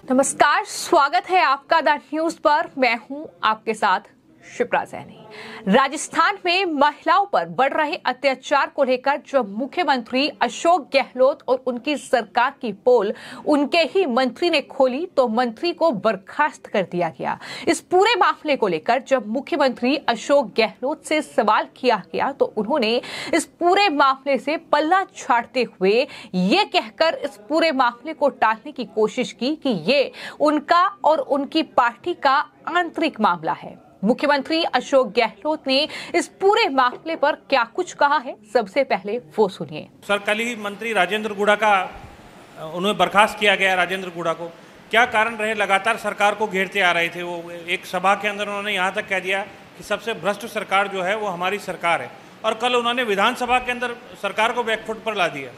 नमस्कार, स्वागत है आपका द न्यूज पर। मैं हूं आपके साथ शिप्रा सैनी। राजस्थान में महिलाओं पर बढ़ रहे अत्याचार को लेकर जब मुख्यमंत्री अशोक गहलोत और उनकी सरकार की पोल उनके ही मंत्री ने खोली तो मंत्री को बर्खास्त कर दिया गया। इस पूरे मामले को लेकर जब मुख्यमंत्री अशोक गहलोत से सवाल किया गया तो उन्होंने इस पूरे मामले से पल्ला झाड़ते हुए ये कहकर इस पूरे मामले को टालने की कोशिश की कि ये उनका और उनकी पार्टी का आंतरिक मामला है। मुख्यमंत्री अशोक गहलोत ने इस पूरे मामले पर क्या कुछ कहा है, सबसे पहले वो सुनिए। सर, कल ही मंत्री राजेंद्र गुड़ा का उन्हें बर्खास्त किया गया। राजेंद्र गुड़ा को क्या कारण रहे? लगातार सरकार को घेरते आ रहे थे। वो एक सभा के अंदर उन्होंने यहाँ तक कह दिया कि सबसे भ्रष्ट सरकार जो है वो हमारी सरकार है, और कल उन्होंने विधानसभा के अंदर सरकार को बैकफुट पर ला दिया।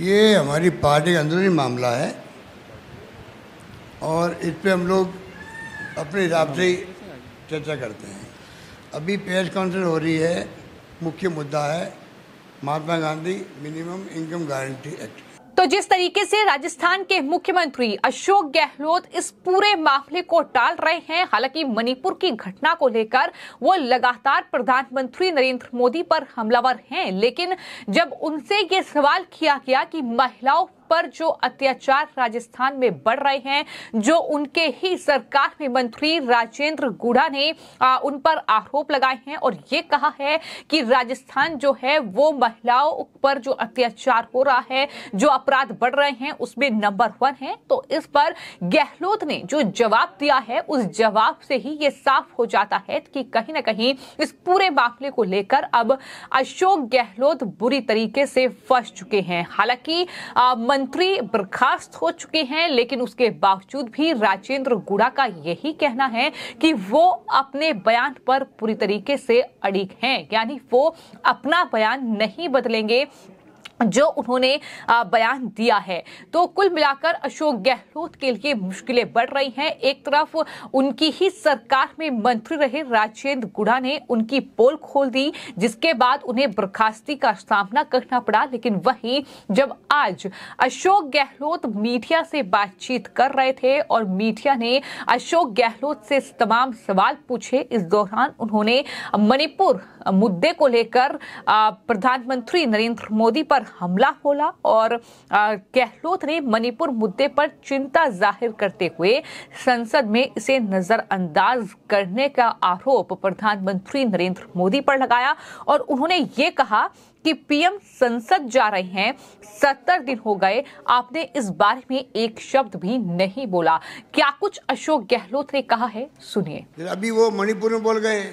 ये हमारी पार्टी का अंदरूनी मामला है और इस पे हम लोग अपने हिसाब से चर्चा करते हैं। अभी प्रेस कॉन्फ्रेंस हो रही है, मुख्य मुद्दा है Mahatma Gandhi minimum income guarantee act. तो जिस तरीके से राजस्थान के मुख्यमंत्री अशोक गहलोत इस पूरे मामले को टाल रहे हैं, हालांकि मणिपुर की घटना को लेकर वो लगातार प्रधानमंत्री नरेंद्र मोदी पर हमलावर हैं, लेकिन जब उनसे ये सवाल किया गया कि महिलाओं पर जो अत्याचार राजस्थान में बढ़ रहे हैं, जो उनके ही सरकार में मंत्री राजेंद्र गुड़ा ने उन पर आरोप लगाए हैं और ये कहा है कि राजस्थान जो है वो महिलाओं पर जो अत्याचार हो रहा है, जो अपराध बढ़ रहे हैं, उसमें नंबर 1 है। तो इस पर गहलोत ने जो जवाब दिया है, उस जवाब से ही ये साफ हो जाता है कि कहीं ना कहीं इस पूरे मामले को लेकर अब अशोक गहलोत बुरी तरीके से फंस चुके हैं। हालांकि मंत्री बर्खास्त हो चुके हैं, लेकिन उसके बावजूद भी राजेंद्र गुड़ा का यही कहना है कि वो अपने बयान पर पूरी तरीके से अड़िग हैं, यानी वो अपना बयान नहीं बदलेंगे जो उन्होंने बयान दिया है। तो कुल मिलाकर अशोक गहलोत के लिए मुश्किलें बढ़ रही हैं। एक तरफ उनकी ही सरकार में मंत्री रहे राजेंद्र गुड़ा ने उनकी पोल खोल दी, जिसके बाद उन्हें बर्खास्ती का सामना करना पड़ा। लेकिन वहीं जब आज अशोक गहलोत मीडिया से बातचीत कर रहे थे और मीडिया ने अशोक गहलोत से तमाम सवाल पूछे, इस दौरान उन्होंने मणिपुर मुद्दे को लेकर प्रधानमंत्री नरेंद्र मोदी पर हमला बोला और गहलोत ने मणिपुर मुद्दे पर चिंता जाहिर करते हुए संसद में इसे नजरअंदाज करने का आरोप प्रधानमंत्री नरेंद्र मोदी पर लगाया और उन्होंने ये कहा कि पीएम संसद जा रहे हैं, 70 दिन हो गए, आपने इस बारे में एक शब्द भी नहीं बोला। क्या कुछ अशोक गहलोत ने कहा है, सुनिए। अभी वो मणिपुर में बोल गए।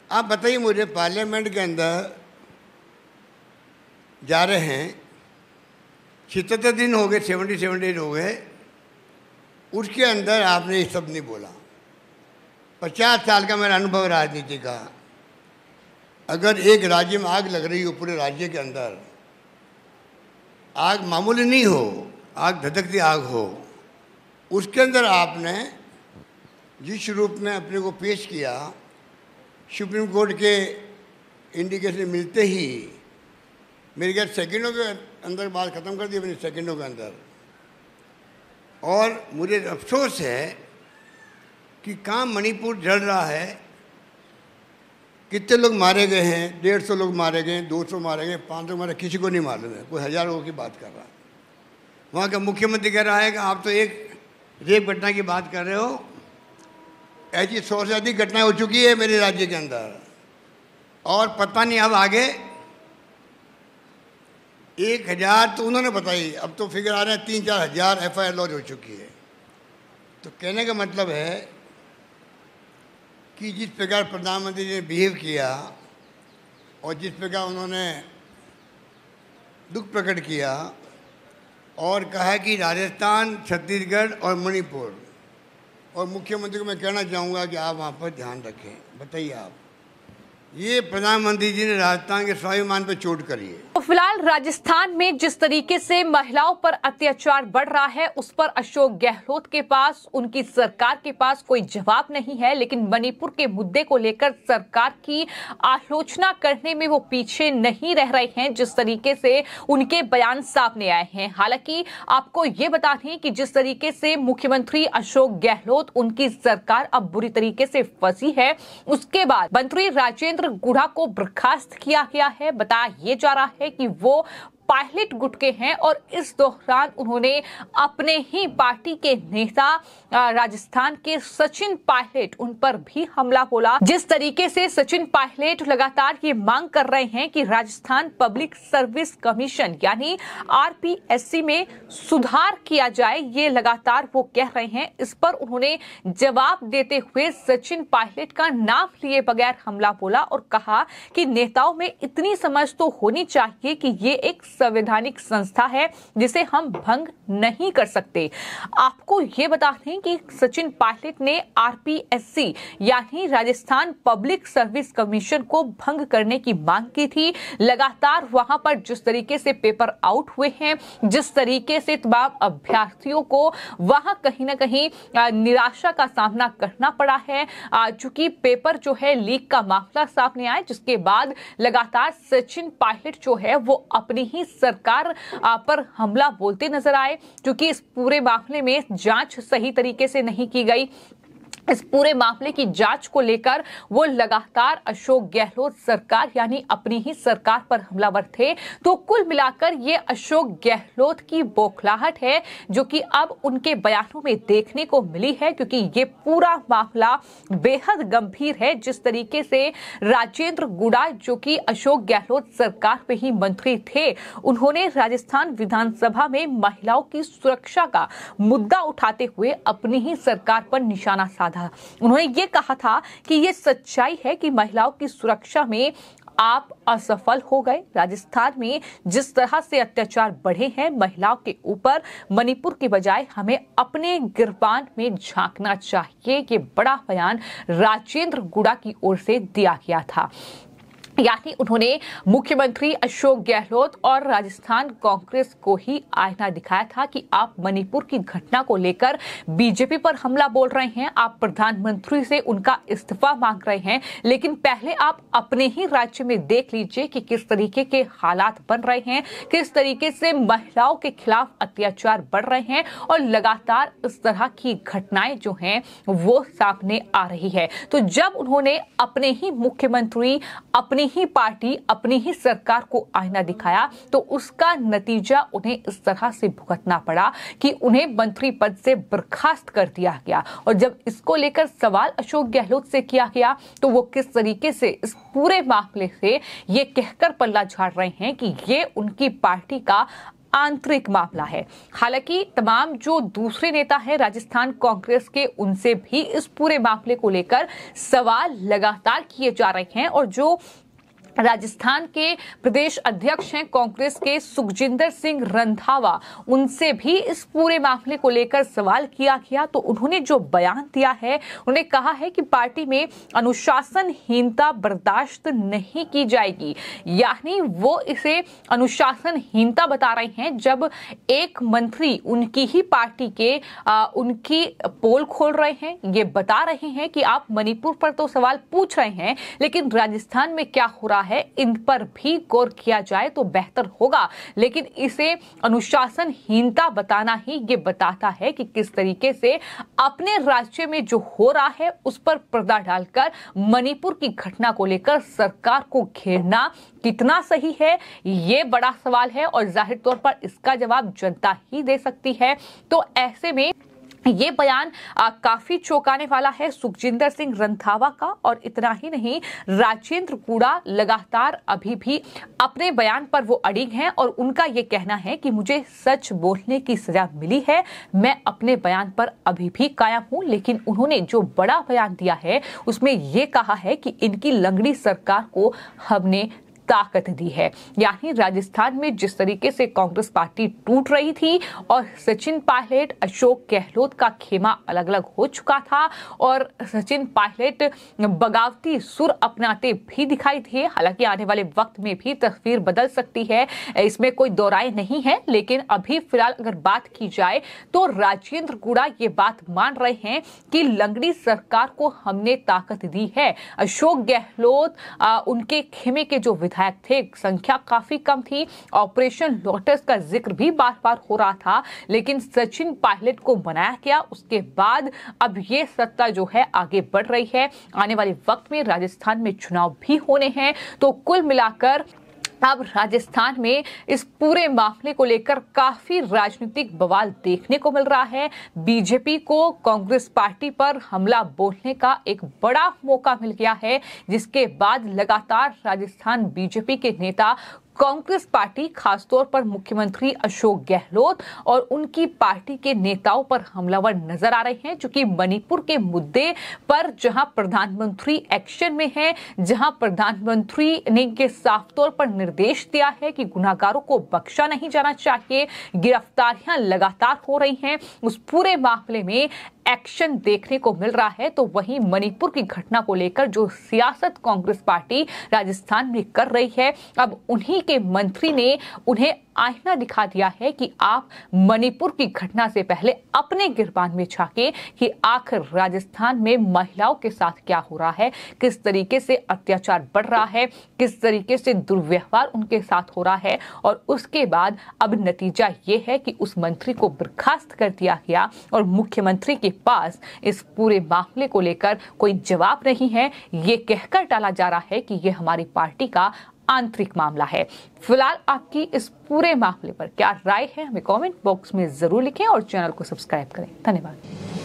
आप बताइए मुझे, पार्लियामेंट के अंदर जा रहे हैं, 77 दिन हो गए, 77 दिन हो गए, उसके अंदर आपने ये सब नहीं बोला। 50 साल का मेरा अनुभव राजनीति का। अगर एक राज्य में आग लग रही हो, पूरे राज्य के अंदर आग मामूली नहीं हो, आग धधकती आग हो, उसके अंदर आपने जिस रूप में अपने को पेश किया, सुप्रीम कोर्ट के इंडिकेशन मिलते ही मेरे ख्याल सेकंडों के अंदर बात ख़त्म कर दी अपनी, सेकंडों के अंदर। और मुझे अफसोस है कि कहाँ मणिपुर जल रहा है, कितने लोग मारे गए हैं, 150 लोग मारे गए, 200 मारे गए, 500 मारे, किसी को नहीं मालूम है, कोई हज़ारों की बात कर रहा है। वहाँ का मुख्यमंत्री कह रहा है कि आप तो एक रेप घटना की बात कर रहे हो, ऐसी 100 से अधिक घटनाएं हो चुकी है मेरे राज्य के अंदर, और पता नहीं अब आगे 1000 तो उन्होंने बताई, अब तो फिगर आ रहे हैं 3-4 हज़ार FIR लॉन्च हो चुकी है। तो कहने का मतलब है कि जिस प्रकार प्रधानमंत्री ने बिहेव किया और जिस प्रकार उन्होंने दुख प्रकट किया और कहा कि राजस्थान, छत्तीसगढ़ और मणिपुर, और मुख्यमंत्री को मैं कहना चाहूँगा कि आप वहाँ पर ध्यान रखें। बताइए आप, ये प्रधानमंत्री जी ने राजस्थान के स्वाभिमान पर चोट करी है। तो फिलहाल राजस्थान में जिस तरीके से महिलाओं पर अत्याचार बढ़ रहा है, उस पर अशोक गहलोत के पास, उनकी सरकार के पास कोई जवाब नहीं है। लेकिन मणिपुर के मुद्दे को लेकर सरकार की आलोचना करने में वो पीछे नहीं रह रहे हैं, जिस तरीके से उनके बयान सामने आए हैं। हालांकि आपको ये बता दें कि जिस तरीके से मुख्यमंत्री अशोक गहलोत, उनकी सरकार अब बुरी तरीके से फंसी है, उसके बाद मंत्री राजेंद्र गुढ़ा को बर्खास्त किया गया है। बताया ये जा रहा है कि वो पायलट गुट के हैं और इस दौरान उन्होंने अपने ही पार्टी के नेता राजस्थान के सचिन पायलट, उन पर भी हमला बोला। जिस तरीके से सचिन पायलट लगातार ये मांग कर रहे हैं कि राजस्थान पब्लिक सर्विस कमीशन यानी आरपीएससी में सुधार किया जाए, ये लगातार वो कह रहे हैं। इस पर उन्होंने जवाब देते हुए सचिन पायलट का नाम लिए बगैर हमला बोला और कहा कि नेताओं में इतनी समझ तो होनी चाहिए कि ये एक संवैधानिक संस्था है जिसे हम भंग नहीं कर सकते। आपको ये बता दें कि सचिन पायलट ने आरपीएससी यानी राजस्थान पब्लिक सर्विस कमीशन को भंग करने की मांग की थी। लगातार वहां पर जिस तरीके से पेपर आउट हुए हैं, जिस तरीके से तमाम अभ्यर्थियों को वहां कहीं ना कहीं निराशा का सामना करना पड़ा है, चूंकि पेपर जो है लीक का मामला सामने आया, जिसके बाद लगातार सचिन पायलट जो है वो अपनी ही सरकार पर हमला बोलते नजर आए, क्योंकि इस पूरे मामले में जांच सही तरीके से नहीं की गई। इस पूरे मामले की जांच को लेकर वो लगातार अशोक गहलोत सरकार यानी अपनी ही सरकार पर हमलावर थे। तो कुल मिलाकर ये अशोक गहलोत की बौखलाहट है जो कि अब उनके बयानों में देखने को मिली है, क्योंकि ये पूरा मामला बेहद गंभीर है। जिस तरीके से राजेंद्र गुढ़ा, जो कि अशोक गहलोत सरकार में ही मंत्री थे, उन्होंने राजस्थान विधानसभा में महिलाओं की सुरक्षा का मुद्दा उठाते हुए अपनी ही सरकार पर निशाना साधा। उन्होंने ये कहा था कि ये सच्चाई है कि महिलाओं की सुरक्षा में आप असफल हो गए। राजस्थान में जिस तरह से अत्याचार बढ़े हैं महिलाओं के ऊपर, मणिपुर के बजाय हमें अपने गिरबान में झांकना चाहिए। ये बड़ा बयान राजेंद्र गुढ़ा की ओर से दिया गया था। यानी उन्होंने मुख्यमंत्री अशोक गहलोत और राजस्थान कांग्रेस को ही आईना दिखाया था कि आप मणिपुर की घटना को लेकर बीजेपी पर हमला बोल रहे हैं, आप प्रधानमंत्री से उनका इस्तीफा मांग रहे हैं, लेकिन पहले आप अपने ही राज्य में देख लीजिए कि किस तरीके के हालात बन रहे हैं, किस तरीके से महिलाओं के खिलाफ अत्याचार बढ़ रहे हैं और लगातार इस तरह की घटनाएं जो हैं वो सामने आ रही है। तो जब उन्होंने अपने ही मुख्यमंत्री, अपनी ही पार्टी, अपनी ही सरकार को आईना दिखाया, तो उसका नतीजा उन्हें इस तरह से भुगतना पड़ा कि उन्हें मंत्री पद से बर्खास्त कर दिया गया। और जब इसको लेकर सवाल अशोक गहलोत से किया गया तो वो किस तरीके से इस पूरे मामले से ये कहकर पल्ला झाड़ रहे हैं कि ये उनकी पार्टी का आंतरिक मामला है। हालांकि तमाम जो दूसरे नेता हैं राजस्थान कांग्रेस के, उनसे भी इस पूरे मामले को लेकर सवाल लगातार किए जा रहे हैं और जो राजस्थान के प्रदेश अध्यक्ष हैं कांग्रेस के सुखजिंदर सिंह रंधावा, उनसे भी इस पूरे मामले को लेकर सवाल किया गया। तो उन्होंने जो बयान दिया है, उन्होंने कहा है कि पार्टी में अनुशासनहीनता बर्दाश्त नहीं की जाएगी। यानी वो इसे अनुशासनहीनता बता रहे हैं जब एक मंत्री उनकी ही पार्टी के उनकी पोल खोल रहे हैं, ये बता रहे हैं कि आप मणिपुर पर तो सवाल पूछ रहे हैं, लेकिन राजस्थान में क्या हो रहा है इन पर भी गौर किया जाए तो बेहतर होगा। लेकिन इसे अनुशासनहीनता बताना ही ये बताता है कि किस तरीके से अपने राज्य में जो हो रहा है उस पर पर्दा डालकर मणिपुर की घटना को लेकर सरकार को घेरना कितना सही है, ये बड़ा सवाल है और जाहिर तौर पर इसका जवाब जनता ही दे सकती है। तो ऐसे में ये बयान काफी चौंकाने वाला है सुखजिंदर सिंह रंधावा का। और इतना ही नहीं, राजेंद्र गुढ़ा लगातार अभी भी अपने बयान पर वो अड़िग हैं और उनका ये कहना है कि मुझे सच बोलने की सजा मिली है, मैं अपने बयान पर अभी भी कायम हूं। लेकिन उन्होंने जो बड़ा बयान दिया है उसमें ये कहा है कि इनकी लंगड़ी सरकार को हमने ताकत दी है। यानी राजस्थान में जिस तरीके से कांग्रेस पार्टी टूट रही थी और सचिन पायलट, अशोक गहलोत का खेमा अलग अलग हो चुका था और सचिन पायलट बगावती सुर अपनाते भी दिखाई दिए। हालांकि आने वाले वक्त में भी तस्वीर बदल सकती है, इसमें कोई दो राय नहीं है, लेकिन अभी फिलहाल अगर बात की जाए तो राजेंद्र गुड़ा ये बात मान रहे हैं कि लंगड़ी सरकार को हमने ताकत दी है। अशोक गहलोत उनके खेमे के जो विधायक थे, संख्या काफी कम थी, ऑपरेशन लोटस का जिक्र भी बार बार हो रहा था, लेकिन सचिन पायलट को बनाया गया। उसके बाद अब ये सत्ता जो है आगे बढ़ रही है। आने वाले वक्त में राजस्थान में चुनाव भी होने हैं, तो कुल मिलाकर अब राजस्थान में इस पूरे मामले को लेकर काफी राजनीतिक बवाल देखने को मिल रहा है। बीजेपी को कांग्रेस पार्टी पर हमला बोलने का एक बड़ा मौका मिल गया है, जिसके बाद लगातार राजस्थान बीजेपी के नेता कांग्रेस पार्टी, खासतौर पर मुख्यमंत्री अशोक गहलोत और उनकी पार्टी के नेताओं पर हमलावर नजर आ रहे हैं, जो कि मणिपुर के मुद्दे पर जहां प्रधानमंत्री एक्शन में है, जहां प्रधानमंत्री ने के साफ तौर पर निर्देश दिया है कि गुनाहगारों को बख्शा नहीं जाना चाहिए, गिरफ्तारियां लगातार हो रही हैं, उस पूरे मामले में एक्शन देखने को मिल रहा है। तो वहीं मणिपुर की घटना को लेकर जो सियासत कांग्रेस पार्टी राजस्थान में कर रही है, अब उन्हीं के मंत्री ने उन्हें आईना दिखा दिया है कि आप मणिपुर की घटना से पहले अपने गिरबान में झांके कि आखिर राजस्थान में महिलाओं के साथ क्या हो रहा है, किस तरीके से अत्याचार बढ़ रहा है, किस तरीके से दुर्व्यवहार उनके साथ हो रहा है। और उसके बाद अब नतीजा ये है कि उस मंत्री को बर्खास्त कर दिया गया और मुख्यमंत्री के पास इस पूरे मामले को लेकर कोई जवाब नहीं है। ये कहकर टाला जा रहा है कि ये हमारी पार्टी का आंतरिक मामला है। फिलहाल आपकी इस पूरे मामले पर क्या राय है, हमें कमेंट बॉक्स में जरूर लिखें और चैनल को सब्सक्राइब करें। धन्यवाद।